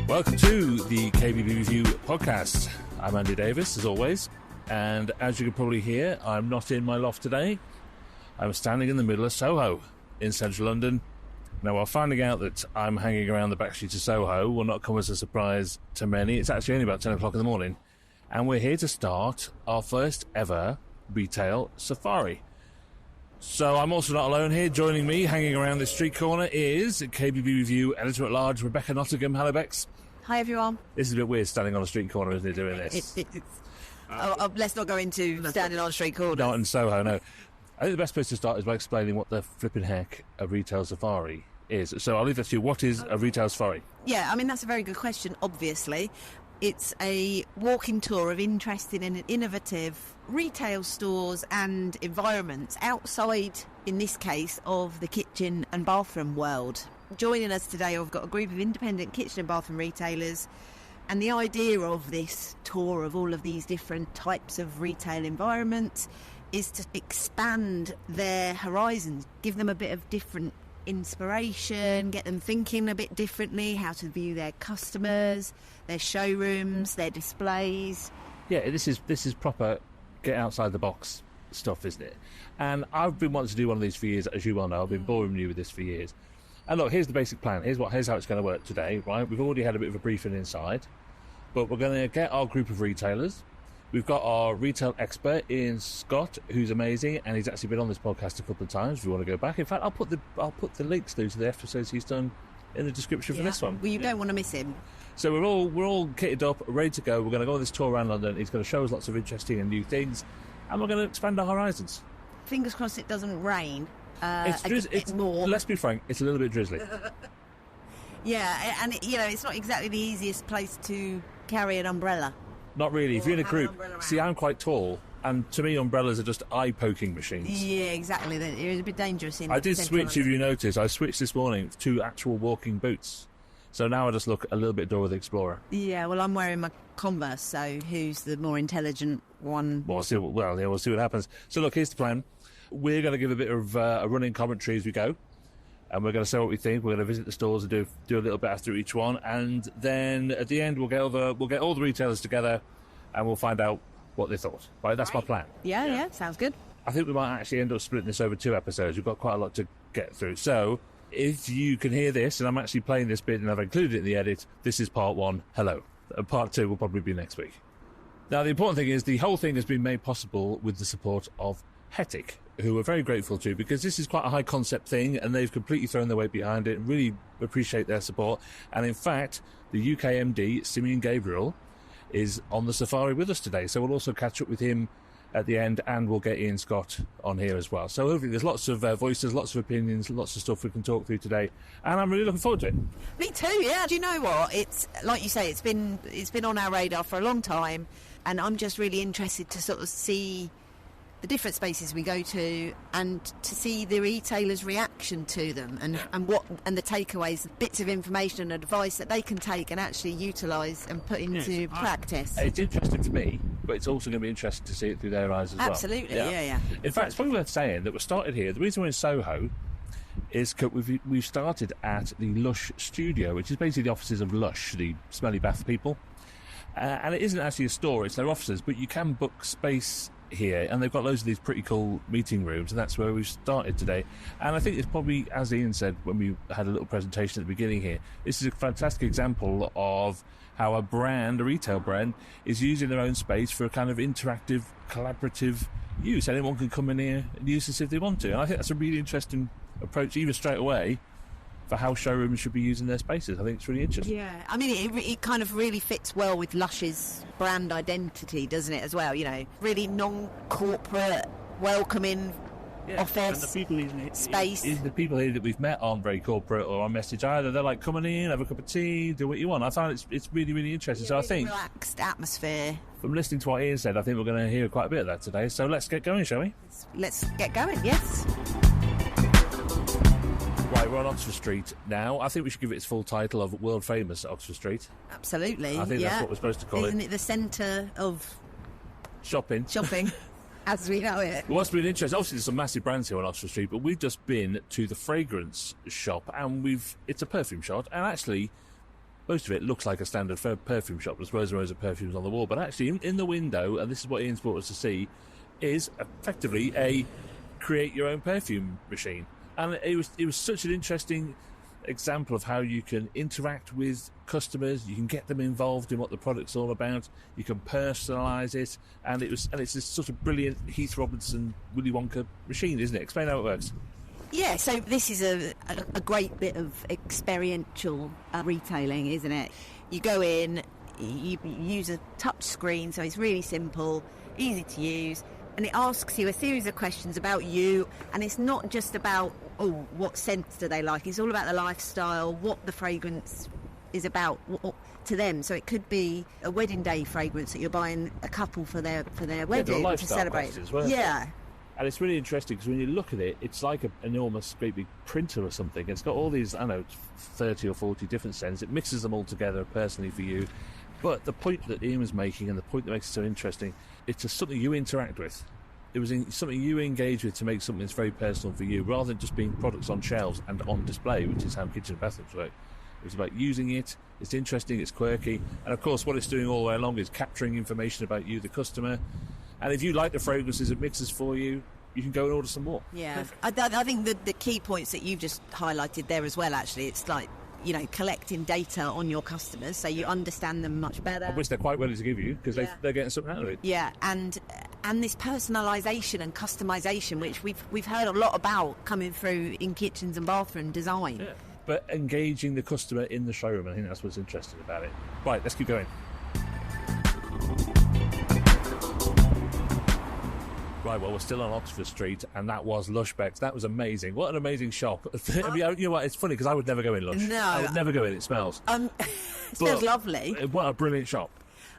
Welcome to the kbbreview podcast. I'm Andy Davies, as always, and as you can probably hear, I'm not in my loft today. I'm standing in the middle of Soho in central London. Now, while finding out that I'm hanging around the back streets of Soho will not come as a surprise to many, it's actually only about 10 o'clock in the morning, and we're here to start our first ever retail safari. So I'm also not alone here. Joining me, hanging around this street corner, is kbbreview editor-at-large Rebecca Nottingham. Hello, Bex. Hi, everyone. This is a bit weird standing on a street corner, isn't it, doing this? Let's not go into standing on a street corner. Not in Soho, no. I think the best place to start is by explaining what the flipping heck a retail safari is. So I'll leave that to you. What is a retail safari? Yeah, I mean, that's a very good question, obviously. It's a walking tour of interesting and innovative retail stores and environments outside, in this case, of the kitchen and bathroom world. Joining us today, we've got a group of independent kitchen and bathroom retailers, and the idea of this tour of all of these different types of retail environments is to expand their horizons, give them a bit of different inspiration, get them thinking a bit differently, how to view their customers, their showrooms, their displays. Yeah, this is proper get outside the box stuff, isn't it? And I've been wanting to do one of these for years, as you well know. I've been boring you with this for years. And look, here's the basic plan. Here's how it's going to work today, right? We've already had a bit of a briefing inside, but we're going to get our group of retailers. We've got our retail expert, Ian Scott, who's amazing, and he's actually been on this podcast a couple of times if you want to go back. In fact, I'll put the links through to the episodes he's done in the description for this one. Well, you don't want to miss him. So we're all kitted up, ready to go. We're going to go on this tour around London. He's going to show us lots of interesting and new things, and we're going to expand our horizons. Fingers crossed it doesn't rain. It's more. Let's be frank, it's a little bit drizzly. Yeah, and it's not exactly the easiest place to carry an umbrella. Not really. If you're in a group, see, I'm quite tall, and to me, umbrellas are just eye-poking machines. Yeah, exactly. They're a bit dangerous. I did switch, if you notice. I switched this morning to actual walking boots. So now I just look a little bit Dora the Explorer. Yeah, well, I'm wearing my Converse, so who's the more intelligent one? We'll see what happens. So look, here's the plan. We're going to give a bit of a running commentary as we go, and we're going to say what we think. We're going to visit the stores and do a little bit after each one, and then at the end we'll get all the retailers together, and we'll find out what they thought. Right, that's my plan. Yeah, sounds good. I think we might actually end up splitting this over 2 episodes. We've got quite a lot to get through. So if you can hear this, and I'm actually playing this bit and I've included it in the edit, this is part 1. Hello. Part 2 will probably be next week. Now, the important thing is the whole thing has been made possible with the support of Hetic, who we're very grateful to, because this is quite a high concept thing and they've completely thrown their weight behind it and really appreciate their support. And in fact, the UK MD, Simeon Gabriel, is on the safari with us today. So we'll also catch up with him at the end, and we'll get Ian Scott on here as well. So hopefully there's lots of voices, lots of opinions, lots of stuff we can talk through today, and I'm really looking forward to it. Me too, yeah. Do you know what? It's like you say, it's been on our radar for a long time, and I'm just really interested to sort of see the different spaces we go to and to see the retailers' reaction to them and the takeaways, bits of information and advice that they can take and actually utilise and put into practice. It's interesting to me, but it's also going to be interesting to see it through their eyes as well. Absolutely, yeah. In fact, it's probably worth saying that we started here. The reason we're in Soho is we've started at the Lush Studio, which is basically the offices of Lush, the smelly bath people. And it isn't actually a store, it's their offices, but you can book space here, and they've got loads of these pretty cool meeting rooms, and that's where we've started today. And I think it's probably, as Ian said when we had a little presentation at the beginning here, this is a fantastic example of how a retail brand, is using their own space for a kind of interactive, collaborative use. Anyone can come in here and use this if they want to, and I think that's a really interesting approach, even straight away, for how showrooms should be using their spaces. I think it's really interesting. Yeah, I mean, it kind of really fits well with Lush's brand identity, doesn't it, as well? Really non-corporate, welcoming office, and the people space. The people here that we've met aren't very corporate or on message either. They're like, come on in, have a cup of tea, do what you want. I find it's really, really interesting. Yeah, so really I think, relaxed atmosphere. From listening to what Ian said, I think we're going to hear quite a bit of that today. So let's get going, shall we? Let's get going, yes. Right, we're on Oxford Street now. I think we should give it its full title of World Famous Oxford Street. Absolutely. I think that's what we're supposed to call Isn't it the centre of shopping? As we know it. Well, what's been interesting, obviously there's some massive brands here on Oxford Street, but we've just been to the fragrance shop, and it's a perfume shop, and actually most of it looks like a standard perfume shop. There's rows and rows of perfumes on the wall, but actually in the window, and this is what Ian's brought us to see, is effectively a create your own perfume machine. And it was such an interesting example of how you can interact with customers, you can get them involved in what the product's all about, you can personalise it, and it's this sort of brilliant Heath Robinson, Willy Wonka machine, isn't it? Explain how it works. Yeah, so this is a great bit of experiential retailing, isn't it? You go in, you use a touch screen, so it's really simple, easy to use, and it asks you a series of questions about you, and it's not just about, what scents do they like? It's all about the lifestyle, what the fragrance is about to them. So it could be a wedding day fragrance that you're buying a couple for their wedding to celebrate. Yeah. And it's really interesting because when you look at it, it's like an enormous, great big printer or something. It's got all these, 30 or 40 different scents. It mixes them all together personally for you. But the point that Ian was making, and the point that makes it so interesting, it's just something you interact with. It was something you engage with to make something that's very personal for you, rather than just being products on shelves and on display, which is how kitchen and bathrooms work. It's about using it, it's interesting, it's quirky, and of course what it's doing all the way along is capturing information about you, the customer. And if you like the fragrances it mixes for you, you can go and order some more. Yeah, I think the key points that you've just highlighted there as well, actually, it's like, collecting data on your customers so you understand them much better. Which they're quite willing to give you because they're getting something out of it. Yeah, and this personalisation and customisation, which we've heard a lot about coming through in kitchens and bathroom design. Yeah. But engaging the customer in the showroom, I think that's what's interesting about it. Right, let's keep going. Right, well, we're still on Oxford Street, and that was Lush Beck's. That was amazing. What an amazing shop. I mean, you know what, it's funny, because I would never go in Lush. No. I would never go in, it smells. It smells lovely. What a brilliant shop.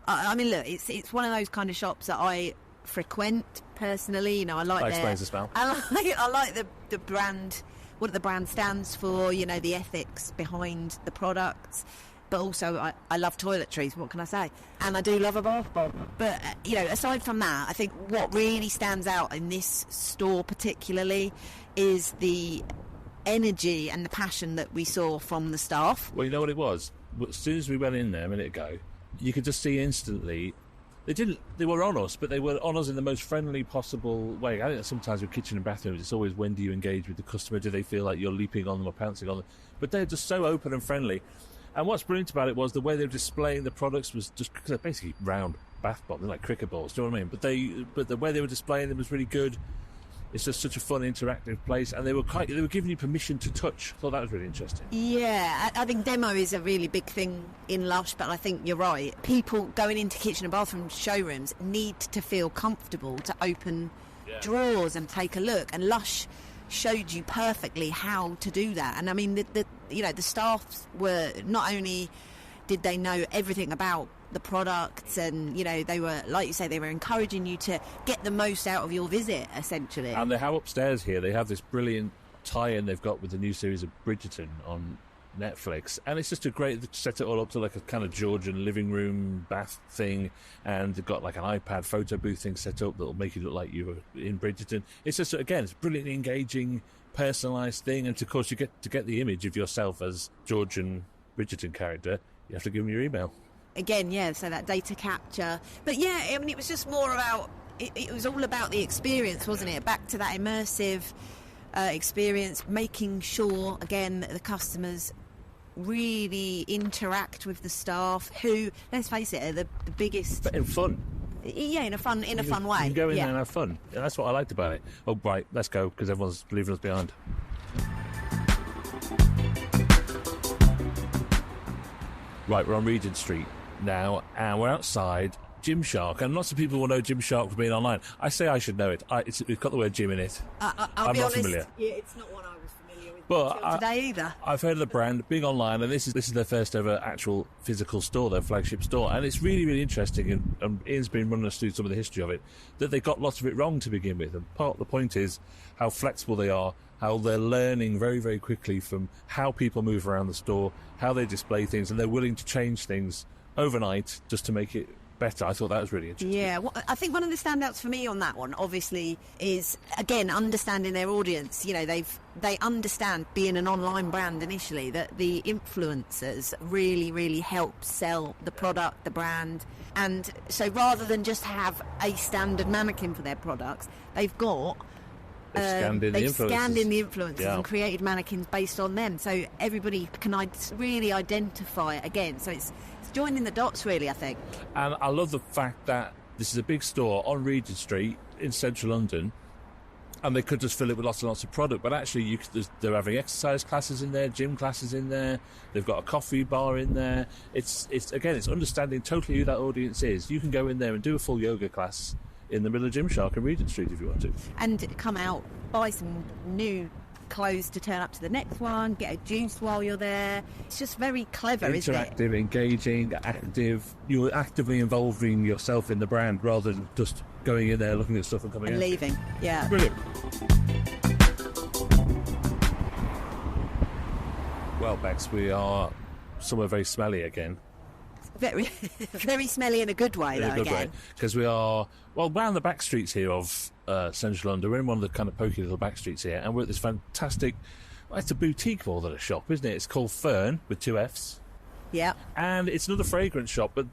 I mean, look, it's one of those kind of shops that I frequent personally. I like that explains the smell. I like the brand, what the brand stands for, the ethics behind the products. But also, I love toiletries, what can I say? And I do love a bath bomb. But, aside from that, I think what really stands out in this store particularly is the energy and the passion that we saw from the staff. Well, you know what it was? As soon as we went in there a minute ago, you could just see instantly, they were on us, but they were on us in the most friendly possible way. I think that sometimes with kitchen and bathrooms, it's always, when do you engage with the customer? Do they feel like you're leaping on them or pouncing on them? But they're just so open and friendly. And what's brilliant about it was the way they were displaying the products was just, cause they're basically round bath bombs, they're like cricket balls, do you know what I mean? But the way they were displaying them was really good. It's just such a fun, interactive place, and they were giving you permission to touch. I thought that was really interesting. Yeah, I think demo is a really big thing in Lush, but I think you're right. People going into kitchen and bathroom showrooms need to feel comfortable to open drawers and take a look, and Lush showed you perfectly how to do that. And I mean, the staff were, not only did they know everything about the products, and they were, like you say, they were encouraging you to get the most out of your visit, essentially. And they have upstairs here, they have this brilliant tie-in they've got with the new series of Bridgerton on Netflix, and it's just a great, set it all up to like a kind of Georgian living room bath thing, and they've got like an iPad photo booth thing set up that'll make you look like you were in Bridgerton. It's just, again, it's a brilliantly engaging, personalised thing, and of course you get to get the image of yourself as Georgian Bridgerton character, you have to give them your email. Again, so that data capture. But I mean, it was just more about, it was all about the experience, wasn't it? Back to that immersive experience, making sure, again, that the customers really interact with the staff, who, let's face it, are the biggest. But in fun. Yeah, in a fun way. You can go in there and have fun. And that's what I liked about it. Oh, right, let's go, because everyone's leaving us behind. Right, we're on Regent Street now, and we're outside Gymshark, and lots of people will know Gymshark for being online. I say I should know it. It's got the word gym in it. I'll be not honest, familiar. Yeah, it's not one I was familiar with but today either. I've heard of the brand being online, and this is their first ever actual physical store, their flagship store, and it's really, really interesting. And Ian's been running us through some of the history of it, that they got lots of it wrong to begin with. And part of the point is how flexible they are, how they're learning very, very quickly from how people move around the store, how they display things, and they're willing to change things overnight just to make it better. I thought that was really interesting. Yeah, well, I think one of the standouts for me on that one, obviously, is, again, understanding their audience. You know, they understand, being an online brand initially, that the influencers really, really help sell the product, the brand. And so rather than just have a standard mannequin for their products, they've got... They've scanned in the influencers. And created mannequins based on them. So everybody can really identify it again. So it's joining the dots, really, I think. And I love the fact that this is a big store on Regent Street in central London, and they could just fill it with lots and lots of product, but actually they're having exercise classes in there, gym classes in there, they've got a coffee bar in there. It's understanding totally who that audience is. You can go in there and do a full yoga class in the middle of Gymshark and Regent Street if you want to. And come out, buy some new clothes to turn up to the next one, get a juice while you're there. It's just very clever, isn't it? Interactive, engaging, active. You're actively involving yourself in the brand rather than just going in there, looking at stuff and coming out. And leaving, yeah. Brilliant. Well, Bex, we are somewhere very smelly again. Very, very smelly in a good way, though, again. Because we are, round the back streets here of central London. We're in one of the kind of pokey little back streets here, and we're at this fantastic, it's a boutique more than a shop, isn't it? It's called Fern, with 2 Fs. Yeah. And it's another fragrance shop, but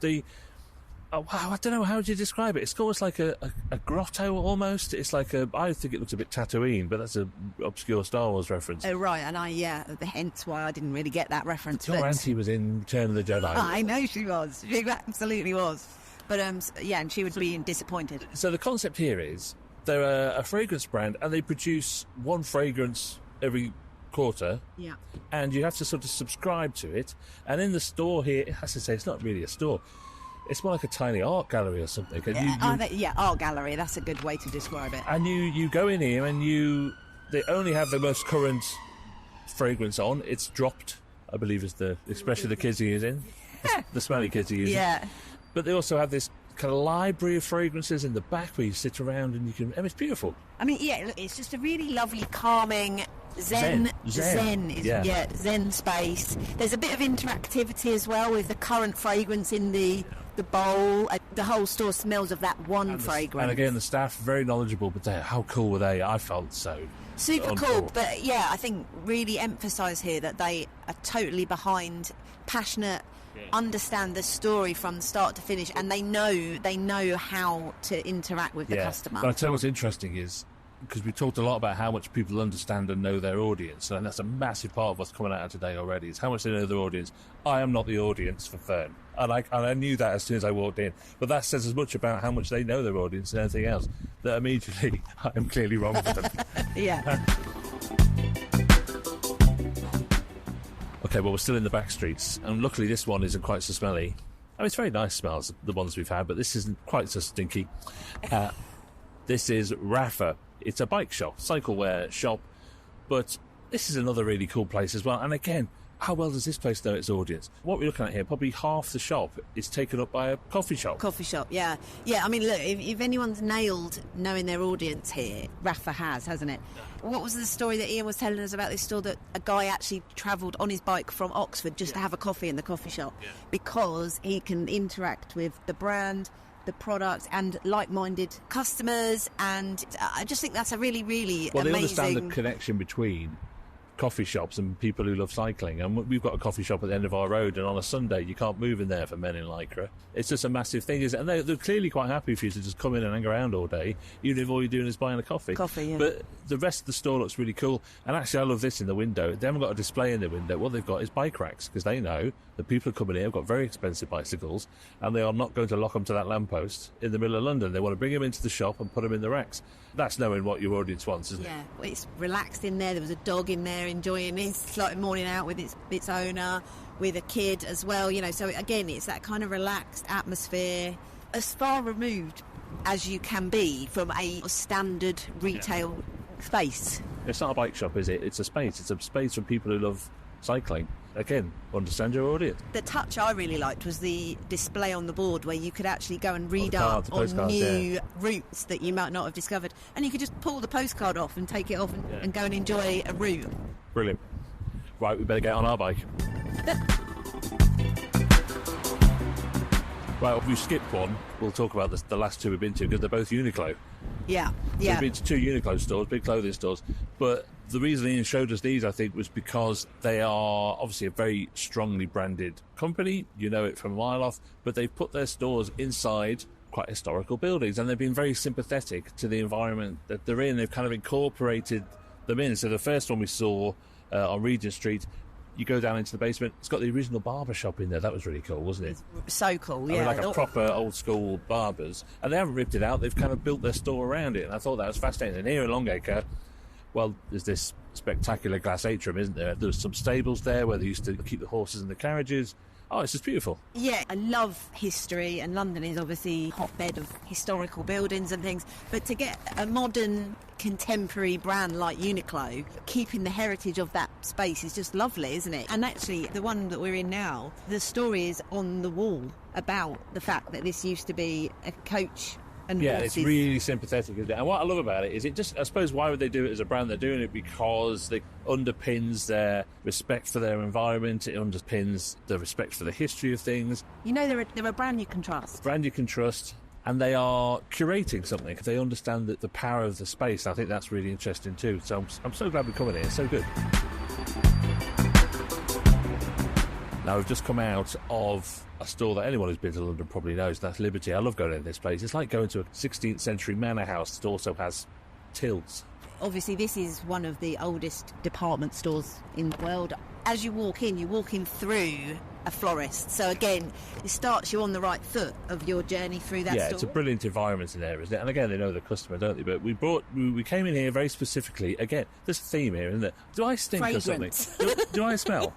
I don't know, how would you describe it? It's almost like a grotto, almost. It's like I think it looks a bit Tatooine, but that's an obscure Star Wars reference. Oh, right, and hence why I didn't really get that reference. Your auntie was in Return of the Jedi. I know she was. She absolutely was. But, and she would be disappointed. So the concept here is they're a fragrance brand, and they produce one fragrance every quarter. Yeah. And you have to sort of subscribe to it. And in the store here, it has to say, it's not really a store. It's more like a tiny art gallery or something. Art gallery. That's a good way to describe it. And you go in here and they only have the most current fragrance on. It's dropped, I believe is the expression the kids are using. The smelly kids are using. Yeah. But they also have this kind of library of fragrances in the back where you sit around and it's beautiful. I mean, look, it's just a really lovely, calming... Zen space. There's a bit of interactivity as well with the current fragrance in the bowl. The whole store smells of that one fragrance. And again, the staff very knowledgeable, but how cool were they? I felt so super cool. But I think really emphasise here that they are totally behind, passionate, understand the story from start to finish, and they know how to interact with the customer. But I tell you what's interesting is, because we talked a lot about how much people understand and know their audience, and that's a massive part of what's coming out of today already, is how much they know their audience. I am not the audience for Fern, and I knew that as soon as I walked in, but that says as much about how much they know their audience and anything else, that immediately I am clearly wrong with them. Yeah. Okay, well, we're still in the back streets, and luckily this one isn't quite so smelly. I mean, it's very nice smells, the ones we've had, but this isn't quite so stinky. This is Rafa. It's a bike shop, cycle wear shop, but this is another really cool place as well. And again, how well does this place know its audience? What we're looking at here, probably half the shop is taken up by a coffee shop. Coffee shop, yeah. Yeah, I mean, look, if anyone's nailed knowing their audience here, Rafa hasn't it? What was the story that Ian was telling us about this store, that a guy actually travelled on his bike from Oxford just to have a coffee in the coffee shop because he can interact with the brand, the product, and like-minded customers, and I just think that's a really, really amazing... They understand the connection between coffee shops and people who love cycling, and we've got a coffee shop at the end of our road, and on a Sunday you can't move in there for men in Lycra. It's just a massive thing, isn't it? And they're clearly quite happy for you to just come in and hang around all day, even if all you're doing is buying a coffee. But the rest of the store looks really cool, and actually I love this in the window. They haven't got a display in the window. What they've got is bike racks, because they know that people are coming here have got very expensive bicycles, and they are not going to lock them to that lamppost in the middle of London. They want to bring them into the shop and put them in the racks. That's knowing what your audience wants, isn't it? Yeah, well, it's relaxed in there. There was a dog in there enjoying his morning out with its owner, with a kid as well, So again, it's that kind of relaxed atmosphere, as far removed as you can be from a standard retail space. It's not a bike shop, is it? It's a space. It's a space for people who love cycling. Again, understand your audience. The touch I really liked was the display on the board where you could actually go and read up on new routes that you might not have discovered, and you could just pull the postcard off and take it off and go and enjoy a route. Brilliant. Right, we better get on our bike. Right, we've skipped one. We'll talk about the last two we've been to because they're both Uniqlo. Yeah, So yeah. we've been to two Uniqlo stores, big clothing stores. But the reason Ian showed us these, I think, was because they are obviously a very strongly branded company. You know it from a mile off. But they've put their stores inside quite historical buildings, and they've been very sympathetic to the environment that they're in. They've kind of incorporated them in. So the first one we saw on Regent Street, you go down into the basement, it's got the original barber shop in there. That was really cool, wasn't it? So cool, yeah. I mean, like a proper old school barbers. And they haven't ripped it out, they've kind of built their store around it, and I thought that was fascinating. And here in Longacre, well, there's this spectacular glass atrium, isn't there? There's some stables there where they used to keep the horses and the carriages. Oh, it's just beautiful. Yeah, I love history, and London is obviously a hotbed of historical buildings and things, but to get a modern, contemporary brand like Uniqlo, keeping the heritage of that space is just lovely, isn't it? And actually, the one that we're in now, the story is on the wall about the fact that this used to be a coach and yeah, horses. It's really sympathetic, isn't it? And what I love about it is it just, I suppose, why would they do it as a brand? They're doing it because it underpins their respect for their environment, it underpins the respect for the history of things. You know, they're a brand you can trust. Brand you can trust, and they are curating something. They understand the power of the space. I think that's really interesting too. So I'm so glad we're coming here. It's so good. Now, we've just come out of a store that anyone who's been to London probably knows. That's Liberty. I love going in this place. It's like going to a 16th century manor house that also has tills. Obviously, this is one of the oldest department stores in the world. As you walk in through a florist. So again, it starts you on the right foot of your journey through that store. Yeah, it's a brilliant environment in there, isn't it? And again, they know the customer, don't they? But we came in here very specifically. Again, there's a theme here, isn't there? Do I stink Fragrance. or something? Do I smell?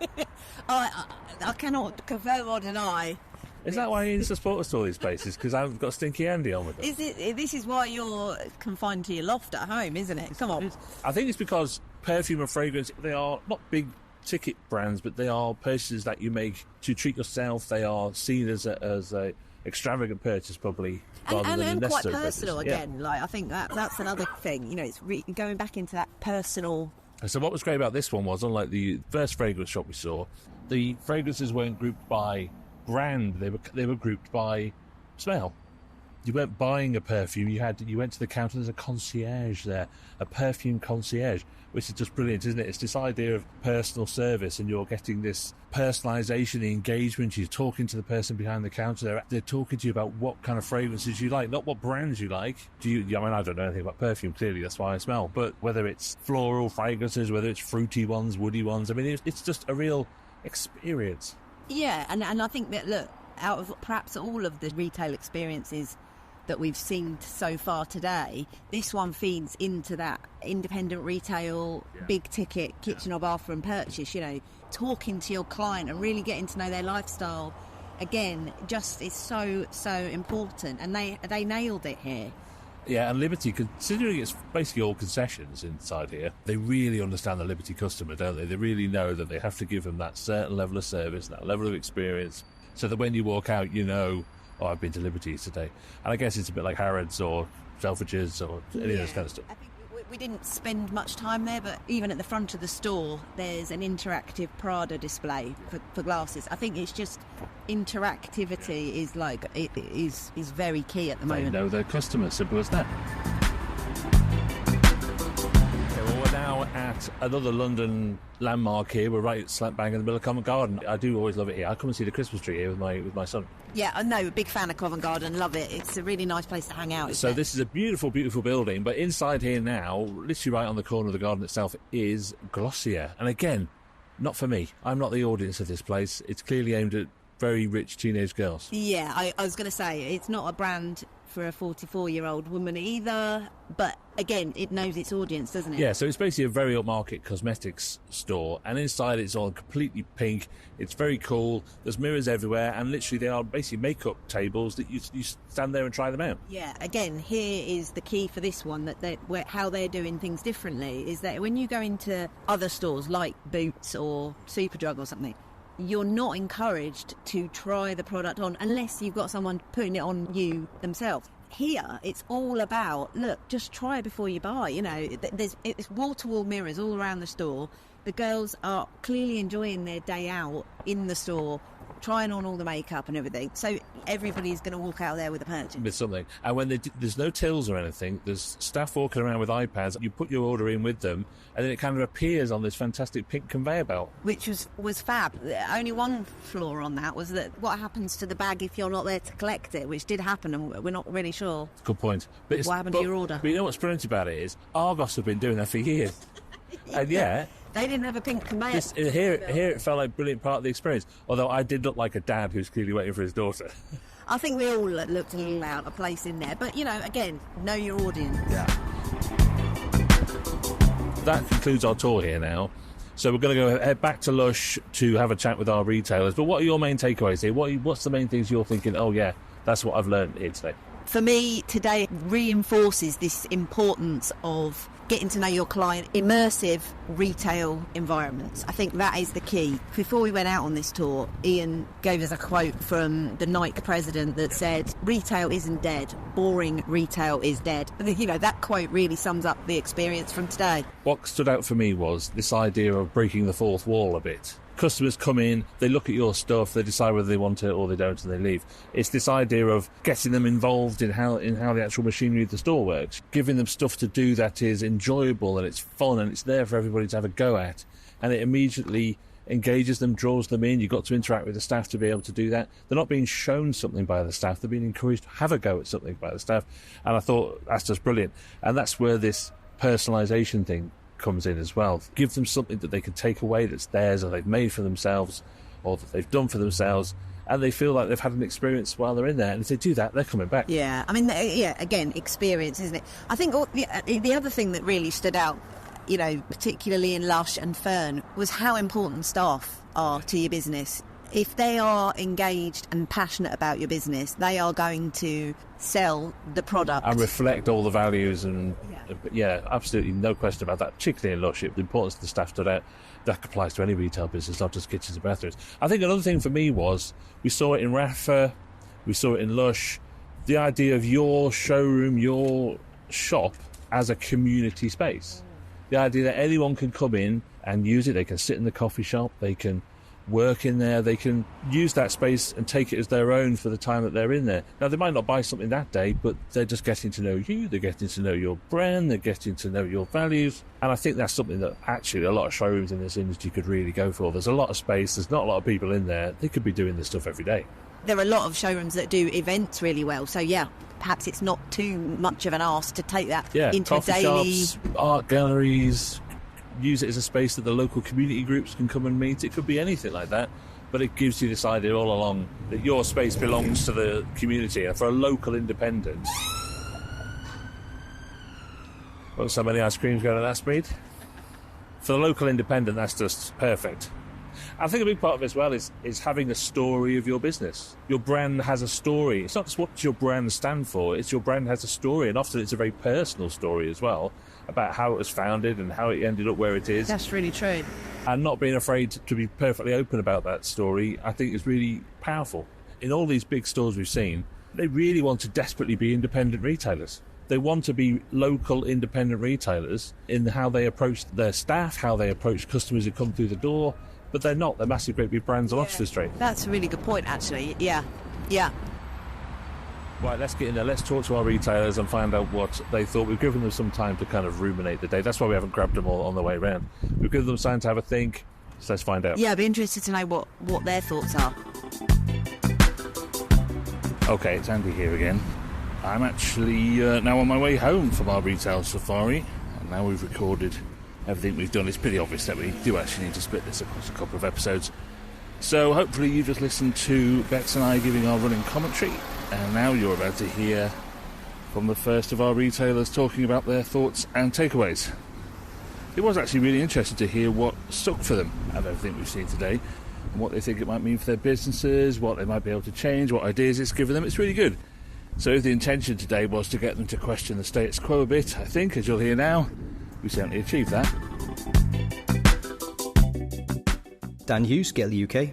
I cannot confirm or deny. Is that why you need to support us to all these places? Because I've got Stinky Andy on with them. This is why you're confined to your loft at home, isn't it? Come on. I think it's because perfume and fragrance, they are not big ticket brands, but they are purchases that you make to treat yourself. They are seen as a extravagant purchase, probably, rather than and a quite necessary personal purchase. again. Yeah. Like I think that's another thing. You know, it's going back into that personal. So what was great about this one was, unlike the first fragrance shop we saw, the fragrances weren't grouped by brand. They were grouped by smell. You weren't buying a perfume. You went to the counter. There's a concierge there, a perfume concierge, which is just brilliant, isn't it? It's this idea of personal service, and you're getting this personalisation, the engagement. You're talking to the person behind the counter. They're talking to you about what kind of fragrances you like, not what brands you like. I mean, I don't know anything about perfume. Clearly, that's why I smell. But whether it's floral fragrances, whether it's fruity ones, woody ones, I mean, it's just a real experience. Yeah, and I think that, look, out of perhaps all of the retail experiences that we've seen so far today, this one feeds into that independent retail, big ticket kitchen or bathroom purchase, you know, talking to your client and really getting to know their lifestyle. Again, just is so important, and they nailed it here. Yeah, and Liberty, considering it's basically all concessions inside here, they really understand the Liberty customer, don't they? They really know that they have to give them that certain level of service, that level of experience, so that when you walk out, you know, oh, I've been to Liberty today. And I guess it's a bit like Harrods or Selfridges or any of this kind of stuff. I think we didn't spend much time there, but even at the front of the store, there's an interactive Prada display for glasses. I think it's just interactivity is like it is very key at the moment. They know their customers, simple as that. Okay, well, we're now at another London landmark here. We're right slap bang in the middle of Covent Garden. I do always love it here. I come and see the Christmas tree here with my son. Yeah, I know, big fan of Covent Garden, love it. It's a really nice place to hang out. So this is a beautiful, beautiful building, but inside here now, literally right on the corner of the garden itself, is Glossier. And again, not for me. I'm not the audience of this place. It's clearly aimed at very rich teenage girls. Yeah, I was going to say, it's not a brand for a 44-year-old woman either, but again, it knows its audience, doesn't it? Yeah, so it's basically a very upmarket cosmetics store, and inside it's all completely pink. It's very cool. There's mirrors everywhere, and literally they are basically makeup tables that you stand there and try them out. Yeah, again, here is the key for this one, how they're doing things differently, is that when you go into other stores like Boots or Superdrug or something, you're not encouraged to try the product on unless you've got someone putting it on you themselves. Here, it's all about, look, just try it before you buy. You know, it's wall-to-wall mirrors all around the store. The girls are clearly enjoying their day out in the store, trying on all the makeup and everything. So everybody's going to walk out there with a purchase. With something. And when there's no tills or anything, there's staff walking around with iPads. You put your order in with them, and then it kind of appears on this fantastic pink conveyor belt. Which was fab. Only one flaw on that was that what happens to the bag if you're not there to collect it, which did happen, and we're not really sure. Good point. But what happened to your order? But you know what's brilliant about it is Argos have been doing that for years. And yeah... They didn't have a pink conveyor. Here it felt like a brilliant part of the experience. Although I did look like a dad who's clearly waiting for his daughter. I think we all looked a little out of place in there. But, again, know your audience. Yeah. That concludes our tour here now. So we're going to head back to Lush to have a chat with our retailers. But what are your main takeaways here? What's the main things you're thinking, oh, yeah, that's what I've learned here today? For me, today reinforces this importance of getting to know your client, immersive retail environments. I think that is the key. Before we went out on this tour, Ian gave us a quote from the Nike president that said, retail isn't dead, boring retail is dead. That quote really sums up the experience from today. What stood out for me was this idea of breaking the fourth wall a bit. Customers come in, they look at your stuff, they decide whether they want it or they don't, and they leave. It's this idea of getting them involved in how the actual machinery of the store works, giving them stuff to do that is enjoyable and it's fun and it's there for everybody to have a go at, and it immediately engages them, draws them in. You've got to interact with the staff to be able to do that. They're not being shown something by the staff, they're being encouraged to have a go at something by the staff, and I thought that's just brilliant. And that's where this personalisation thing comes in as well. Give them something that they can take away that's theirs or they've made for themselves or that they've done for themselves, and they feel like they've had an experience while they're in there, and if they do that, they're coming back. Yeah, I mean, again, experience, isn't it? I think the other thing that really stood out, particularly in Lush and Fern, was how important staff are to your business. If they are engaged and passionate about your business, they are going to sell the product. And reflect all the values and, absolutely no question about that. Particularly in Lush, the importance of the staff stood out. That applies to any retail business, not just kitchens and bathrooms. I think another thing for me was, we saw it in Rafa, we saw it in Lush, the idea of your showroom, your shop as a community space. The idea that anyone can come in and use it, they can sit in the coffee shop, they can work in there, they can use that space and take it as their own for the time that they're in there. Now, they might not buy something that day, but they're just getting to know you, they're getting to know your brand, they're getting to know your values, and I think that's something that actually a lot of showrooms in this industry could really go for. There's a lot of space, there's not a lot of people in there, they could be doing this stuff every day. There are a lot of showrooms that do events really well, so perhaps it's not too much of an ask to take that into a daily... coffee shops, art galleries, use it as a space that the local community groups can come and meet. It could be anything like that, but it gives you this idea all along that your space belongs to the community, and for a local independent. Well, so many ice creams going at that speed. For the local independent, that's just perfect. I think a big part of it as well is having a story of your business. Your brand has a story. It's not just what does your brand stand for, it's your brand has a story, and often it's a very personal story as well, about how it was founded and how it ended up where it is. That's really true. And not being afraid to be perfectly open about that story, I think, is really powerful. In all these big stores we've seen, they really want to desperately be independent retailers. They want to be local independent retailers in how they approach their staff, how they approach customers who come through the door, but they're not. They're massive, great big brands on Oxford Street. That's a really good point, actually. Yeah. Right, let's get in there. Let's talk to our retailers and find out what they thought. We've given them some time to kind of ruminate the day. That's why we haven't grabbed them all on the way around. We've given them time to have a think. So let's find out. Yeah, I'd be interested to know what their thoughts are. Okay, it's Andy here again. I'm actually now on my way home from our retail safari, and now we've recorded everything we've done. It's pretty obvious that we do actually need to split this across a couple of episodes. So hopefully you just listened to Bex and I giving our running commentary, and now you're about to hear from the first of our retailers talking about their thoughts and takeaways. It was actually really interesting to hear what stuck for them out of everything we've seen today, and what they think it might mean for their businesses, what they might be able to change, what ideas it's given them. It's really good. So if the intention today was to get them to question the status quo a bit, I think, as you'll hear now, we certainly achieved that. Dan Hughes, Scale UK.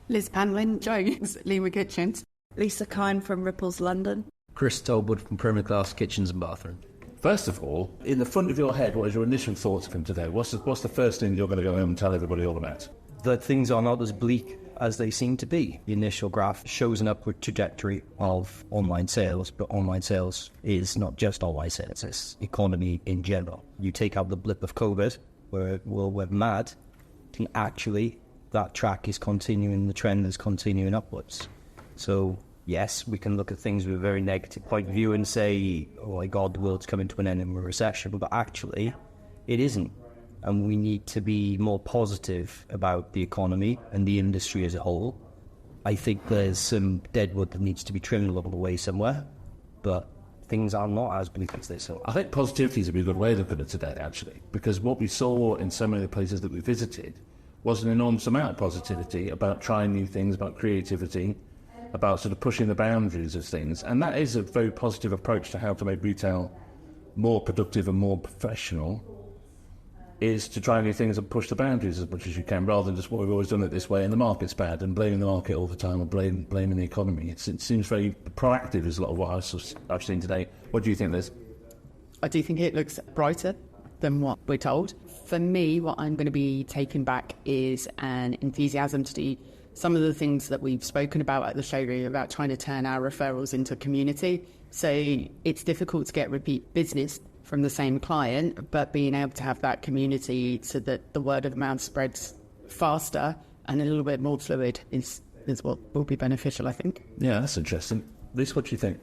Liz Panlin Jones, Lima Kitchens. Lisa Kine from Ripples London. Chris Tolwood from Premier Class Kitchens and Bathroom. First of all, in the front of your head, what is your initial thoughts from today? What's the first thing you're going to go home and tell everybody all about? That things are not as bleak as they seem to be. The initial graph shows an upward trajectory of online sales, but online sales is not just online sales, it's economy in general. You take out the blip of COVID, where we're mad, and actually that track is continuing, the trend is continuing upwards. So yes, we can look at things with a very negative point of view and say, oh my God, the world's coming to an end in a recession, but actually it isn't. And we need to be more positive about the economy and the industry as a whole. I think there's some deadwood that needs to be trimmed a little away somewhere, but things are not as bleak as they saw. I think positivity is a really good way to put it today, actually, because what we saw in so many of the places that we visited was an enormous amount of positivity about trying new things, about creativity, about sort of pushing the boundaries of things. And that is a very positive approach to how to make retail more productive and more professional, is to try new things and push the boundaries as much as you can, rather than just, well, we've always done it this way and the market's bad, and blaming the market all the time, or blaming the economy. It seems very proactive is a lot of what I've seen today. What do you think, Liz? I do think it looks brighter than what we're told. For me, what I'm going to be taking back is an enthusiasm to do some of the things that we've spoken about at the showroom, about trying to turn our referrals into community. So it's difficult to get repeat business from the same client, but being able to have that community so that the word of mouth spreads faster and a little bit more fluid is what will be beneficial, I think. Yeah, that's interesting. Liz, what do you think?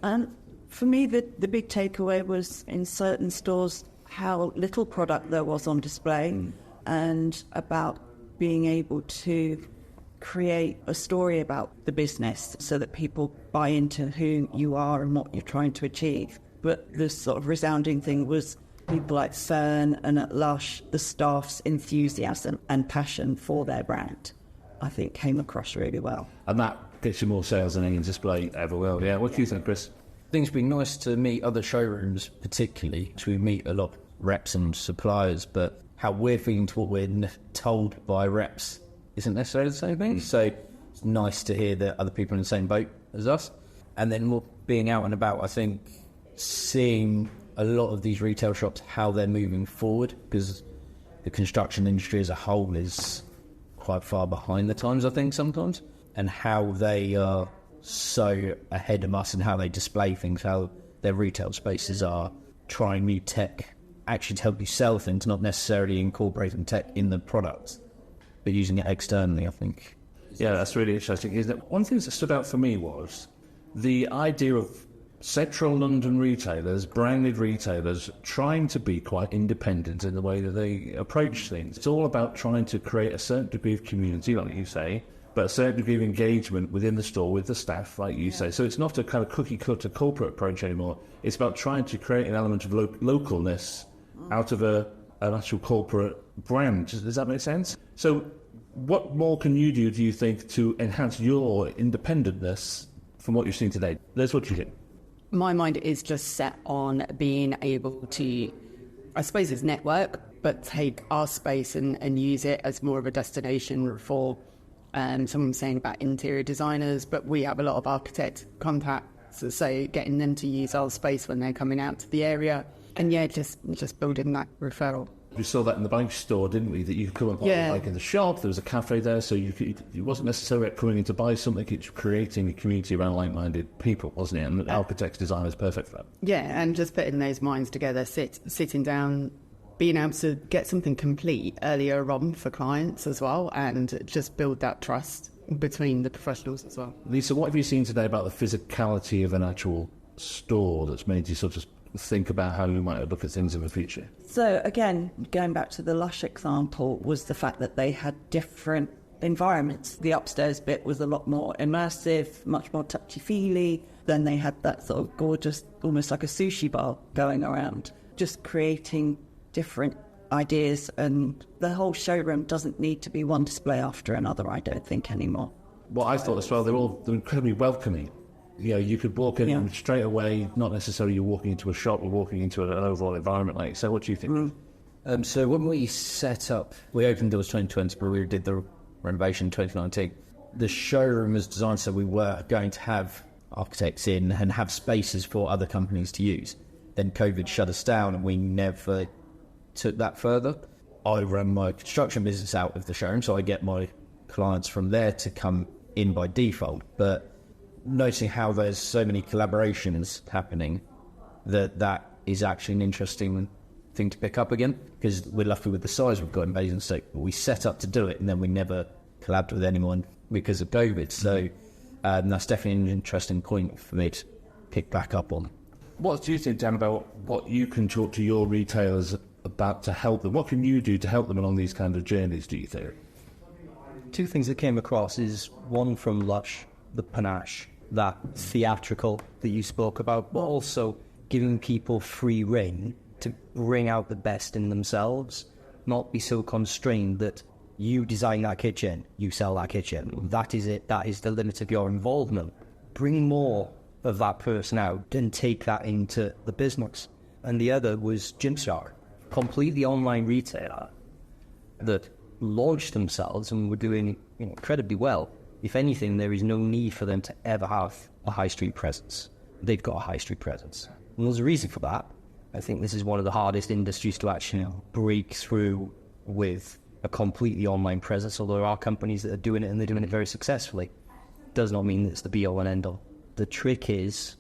For me, the big takeaway was in certain stores how little product there was on display, and about being able to create a story about the business so that people buy into who you are and what you're trying to achieve. But the sort of resounding thing was people like Fern and at Lush, the staff's enthusiasm and passion for their brand, I think, came across really well. And that gets you more sales than any display ever will. Yeah, what do you think, Chris? I think it's been nice to meet other showrooms, particularly, because we meet a lot of reps and suppliers, but how we're feeling to what we're told by reps isn't necessarily the same thing. So it's nice to hear that other people are in the same boat as us. And then more being out and about, I think, seeing a lot of these retail shops, how they're moving forward, because the construction industry as a whole is quite far behind the times, I think, sometimes, and how they are so ahead of us and how they display things, how their retail spaces are trying new tech actually to help you sell things, not necessarily incorporating tech in the products, but using it externally, I think. Yeah, that's really interesting, isn't it? One thing that stood out for me was the idea of central London retailers, branded retailers, trying to be quite independent in the way that they approach things. It's all about trying to create a certain degree of community, like you say, but a certain degree of engagement within the store with the staff, like you say. So it's not a kind of cookie-cutter corporate approach anymore. It's about trying to create an element of localness out of an actual corporate brand. Does that make sense? So what more can you do you think, to enhance your independentness from what you've seen today? Liz, what do you think? My mind is just set on being able to, I suppose it's network, but take our space and use it as more of a destination for, someone was saying about interior designers, but we have a lot of architect contacts, so getting them to use our space when they're coming out to the area. And yeah, just building that referral. We saw that in the bike store, didn't we? That you could come and buy like in the shop. There was a cafe there, so it wasn't necessarily coming in to buy something. It's creating a community around like-minded people, wasn't it? And architects, designers, perfect for that. Yeah, and just putting those minds together, sitting down, being able to get something complete earlier on for clients as well, and just build that trust between the professionals as well. Lisa, what have you seen today about the physicality of an actual store that's made you sort of think about how you might look at things in the future? So again, going back to the Lush example, was the fact that they had different environments. The upstairs bit was a lot more immersive, much more touchy-feely. Then they had that sort of gorgeous, almost like a sushi bar going around, just creating different ideas. And the whole showroom doesn't need to be one display after another, I don't think, anymore. What I thought as well, they're incredibly welcoming. You know, you could walk in straight away, not necessarily you're walking into a shop or walking into an overall environment like. So what do you think? So when we set up, we opened doors 2020, but we did the renovation in 2019. The showroom was designed so we were going to have architects in and have spaces for other companies to use. Then COVID shut us down and we never took that further. I run my construction business out of the showroom, so I get my clients from there to come in by default. But noticing how there's so many collaborations happening, that is actually an interesting thing to pick up again, because we're lucky with the size we've got in Basingstoke, but we set up to do it and then we never collabed with anyone because of COVID. So that's definitely an interesting point for me to pick back up on. What do you think, Dan, about what you can talk to your retailers about to help them? What can you do to help them along these kind of journeys, do you think? Two things that came across is one from Lush, the panache, that theatrical that you spoke about, but also giving people free rein to bring out the best in themselves, not be so constrained that you design that kitchen, you sell that kitchen. That is it. That is the limit of your involvement. Bring more of that person out and take that into the business. And the other was Gymshark, completely online retailer that launched themselves and were doing incredibly well. If anything, there is no need for them to ever have a high street presence. They've got a high street presence. And there's a reason for that. I think this is one of the hardest industries to actually break through with a completely online presence, although there are companies that are doing it and they're doing it very successfully. Does not mean that it's the be-all and end-all. The trick is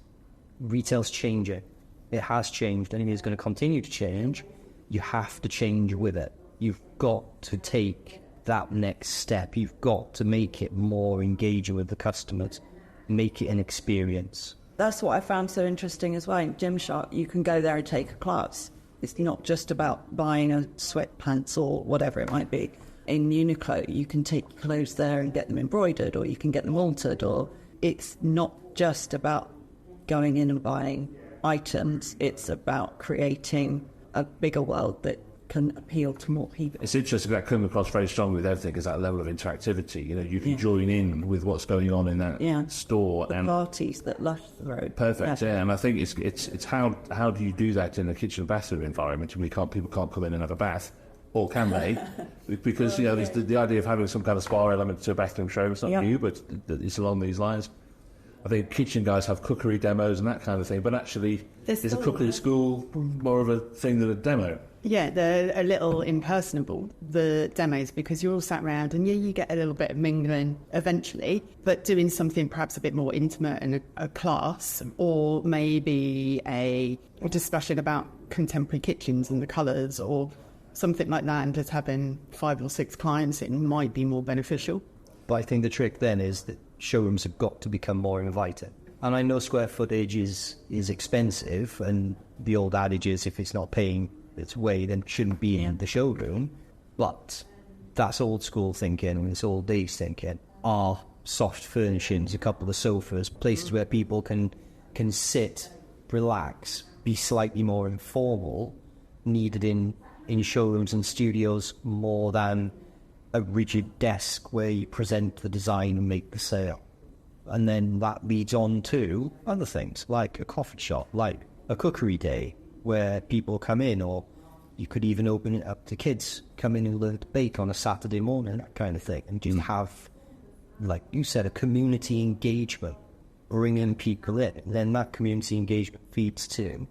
retail's changing. It has changed and it is going to continue to change. You have to change with it. You've got to take that next step. You've got to make it more engaging with the customers, make it an experience. That's what I found so interesting as well. In Gymshark, you can go there and take a class. It's not just about buying a sweatpants or whatever it might be. In Uniqlo, you can take clothes there and get them embroidered, or you can get them altered, or it's not just about going in and buying items. It's about creating a bigger world that can appeal to more people. It's interesting that coming across very strongly with everything is that level of interactivity. You can join in with what's going on in that store. The parties that Lush throw. Perfect, yeah. And I think it's how do you do that in a kitchen and bathroom environment? And people can't come in and have a bath, or can they? Because there's the idea of having some kind of spa element to a bathroom show. It's not new, but it's along these lines. I think kitchen guys have cookery demos and that kind of thing, but actually, is a cookery school more of a thing than a demo? Yeah, they're a little impersonable, the demos, because you're all sat around and you get a little bit of mingling eventually, but doing something perhaps a bit more intimate in a class, or maybe a discussion about contemporary kitchens and the colours or something like that, and just having 5 or 6 clients in might be more beneficial. But I think the trick then is that showrooms have got to become more inviting. And I know square footage is expensive, and the old adage is if it's not paying its way, then it shouldn't be in the showroom. But that's old school thinking, and it's old days thinking. Are soft furnishings, a couple of sofas, places where people can sit, relax, be slightly more informal, needed in showrooms and studios more than a rigid desk where you present the design and make the sale. And then that leads on to other things, like a coffee shop, like a cookery day, where people come in, or you could even open it up to kids, come in and learn to bake on a Saturday morning, that kind of thing, and just have, like you said, a community engagement, bringing people in, and then that community engagement feeds to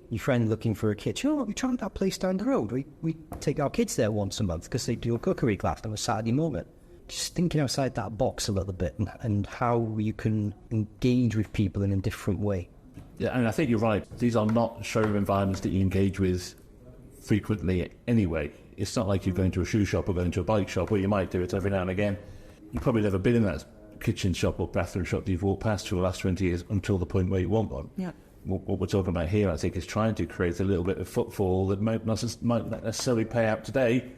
your friend looking for a kitchen. Oh, we tried that place down the road. We take our kids there once a month because they do a cookery class on a Saturday morning. Just thinking outside that box a little bit, and how you can engage with people in a different way. Yeah, and I think you're right. These are not showroom environments that you engage with frequently anyway. It's not like you're going to a shoe shop or going to a bike shop, or you might do it every now and again. You've probably never been in that kitchen shop or bathroom shop that you've walked past for the last 20 years until the point where you want one. Yeah. What we're talking about here, I think, is trying to create a little bit of footfall that might not necessarily pay out today,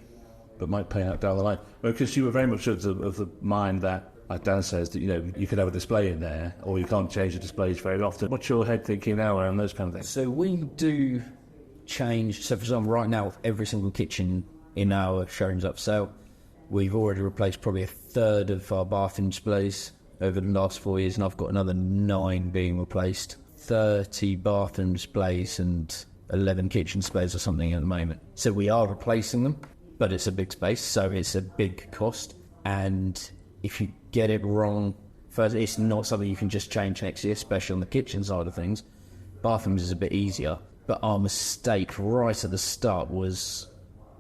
but might pay out down the line. Because you were very much of the mind that, like Dan says, that you could have a display in there, or you can't change the displays very often. What's your head thinking now around those kind of things? So we do change. So for example, right now, every single kitchen in our showrooms up for sale, we've already replaced probably a third of our bathroom displays over the last 4 years, and I've got another 9 being replaced. 30 bathroom displays and 11 kitchen displays or something at the moment. So we are replacing them, but it's a big space, so it's a big cost. And if you get it wrong, first, it's not something you can just change next year, especially on the kitchen side of things. Bathrooms is a bit easier, but our mistake right at the start was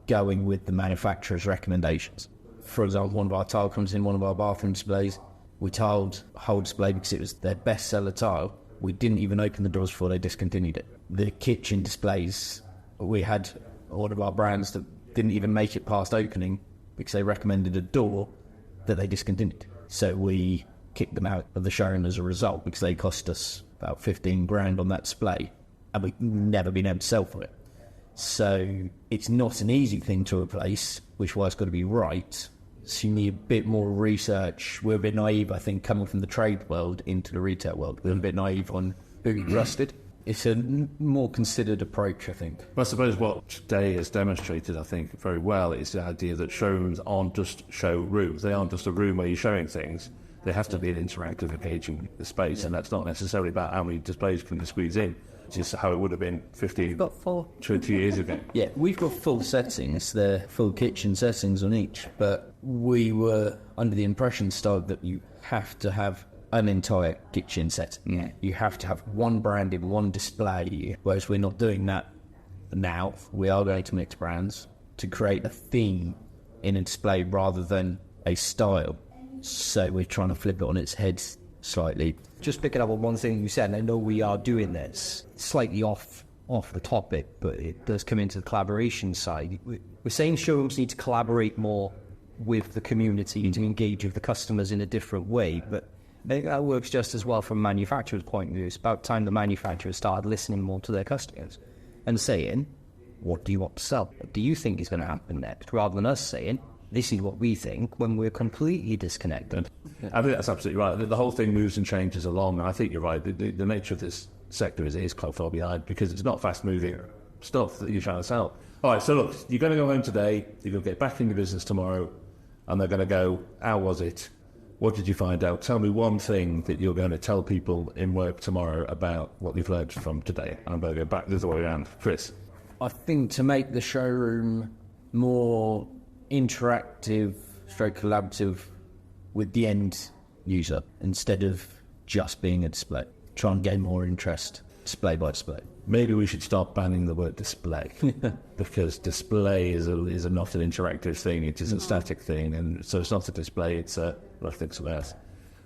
going with the manufacturer's recommendations. For example, one of our tile comes in one of our bathroom displays. We tiled a whole display because it was their best-seller tile. We didn't even open the doors before they discontinued it. The kitchen displays, we had one of our brands that didn't even make it past opening because they recommended a door that they discontinued. So we kicked them out of the showroom as a result because they cost us about 15 grand on that display and we've never been able to sell for it. So it's not an easy thing to replace, which is why it's got to be right. So you need a bit more research. We're a bit naive, I think, coming from the trade world into the retail world. We're a bit naive on who rusted. It's a more considered approach, I think. But I suppose what today has demonstrated, I think, very well is the idea that showrooms aren't just showrooms. They aren't just a room where you're showing things. They have to be an interactive, engaging space, and that's not necessarily about how many displays can you squeeze in. It's just how it would have been 20 years ago. Yeah, we've got full settings. They're full kitchen settings on each, but we were under the impression, Stog, that you have to have an entire kitchen set. Yeah. You have to have one brand in one display, whereas we're not doing that now. We are going to mix brands to create a theme in a display rather than a style. So we're trying to flip it on its head slightly. Just picking up on one thing you said, and I know we are doing this slightly off the topic, but it does come into the collaboration side. We're saying showrooms need to collaborate more with the community to engage with the customers in a different way, but I think that works just as well from a manufacturer's point of view. It's about time the manufacturers started listening more to their customers and saying, what do you want to sell? What do you think is going to happen next? Rather than us saying, this is what we think, when we're completely disconnected. I think that's absolutely right. The whole thing moves and changes along, and I think you're right. The nature of this sector is quite far behind because it's not fast-moving stuff that you're trying to sell. All right, so look, you're going to go home today, you're going to get back in your business tomorrow, and they're going to go, how was it? What did you find out? Tell me one thing that you're going to tell people in work tomorrow about what you've learned from today. I'm going to go back this way around. Chris? I think to make the showroom more interactive, collaborative with the end user instead of just being a display. Try and gain more interest, display by display. Maybe we should start banning the word display because display is not an interactive thing, it is a static thing, and so it's not a display, it's a something else.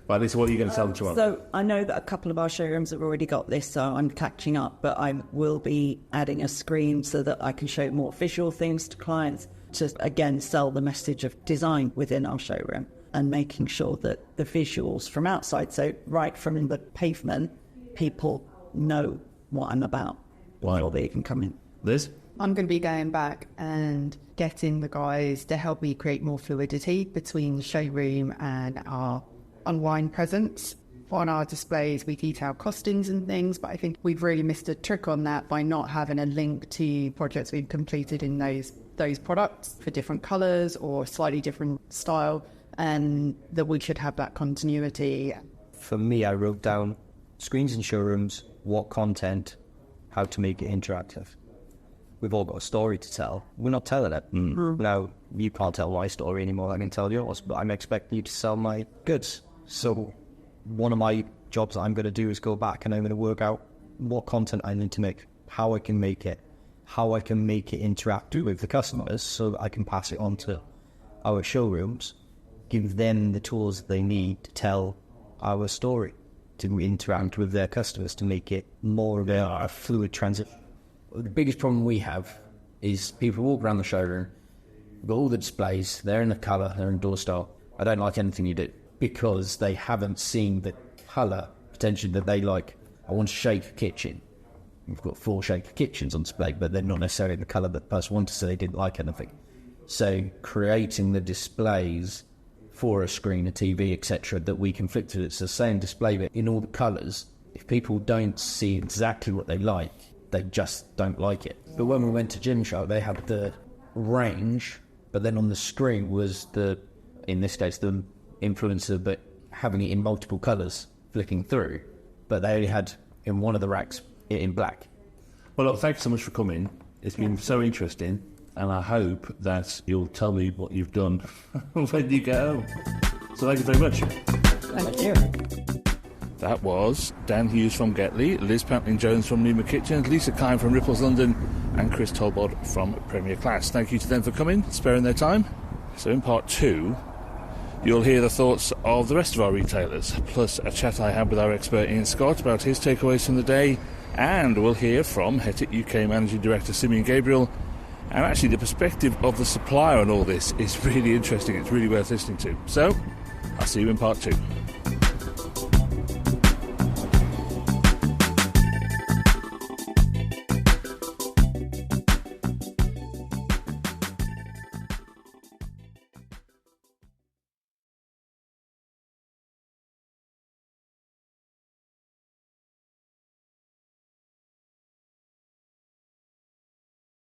But Lisa, what are you going to tell them tomorrow? So I know that a couple of our showrooms have already got this, so I'm catching up, but I will be adding a screen so that I can show more visual things to clients to, again, sell the message of design within our showroom and making sure that the visuals from outside, so right from the pavement, people know what I'm about before they even come in. Liz? I'm going to be going back and getting the guys to help me create more fluidity between the showroom and our online presence. On our displays, we detail costings and things, but I think we've really missed a trick on that by not having a link to projects we've completed in those products for different colours or slightly different style, and that we should have that continuity. For me, I wrote down screens in showrooms, what content, how to make it interactive. We've all got a story to tell. We're not telling it. Now, you can't tell my story anymore. I can tell yours, but I'm expecting you to sell my goods. So one of my jobs that I'm going to do is go back and I'm going to work out what content I need to make, how I can make it interactive with the customers so I can pass it on to our showrooms, give them the tools that they need to tell our story, to interact with their customers, to make it more of a fluid transition. The biggest problem we have is people walk around the showroom, we've got all the displays, they're in a colour, they're in door style. I don't like anything you do because they haven't seen the colour potentially that they like. I want a shaker kitchen. We've got 4 shaker kitchens on display, but they're not necessarily the colour that the person wanted, so they didn't like anything. So creating the displays for a screen, a TV, etc., that we can flick to, it's the same display but in all the colours. If people don't see exactly what they like, they just don't like it. But when we went to Gymshark, they had the range, but then on the screen was in this case, the influencer, but having it in multiple colours flicking through. But they only had in one of the racks it in black. Well, look, thanks so much for coming. It's been so interesting, and I hope that you'll tell me what you've done when you get home. So thank you very much. Thank you. That was Dan Hughes from Getley, Liz Pampling-Jones from Numa Kitchens, Lisa Kine from Ripples London, and Chris Tolbod from Premier Class. Thank you to them for coming, sparing their time. So in part 2, you'll hear the thoughts of the rest of our retailers, plus a chat I had with our expert Ian Scott about his takeaways from the day, and we'll hear from Hetit UK Managing Director Simeon Gabriel. And actually the perspective of the supplier on all this is really interesting. It's really worth listening to. So, I'll see you in part 2.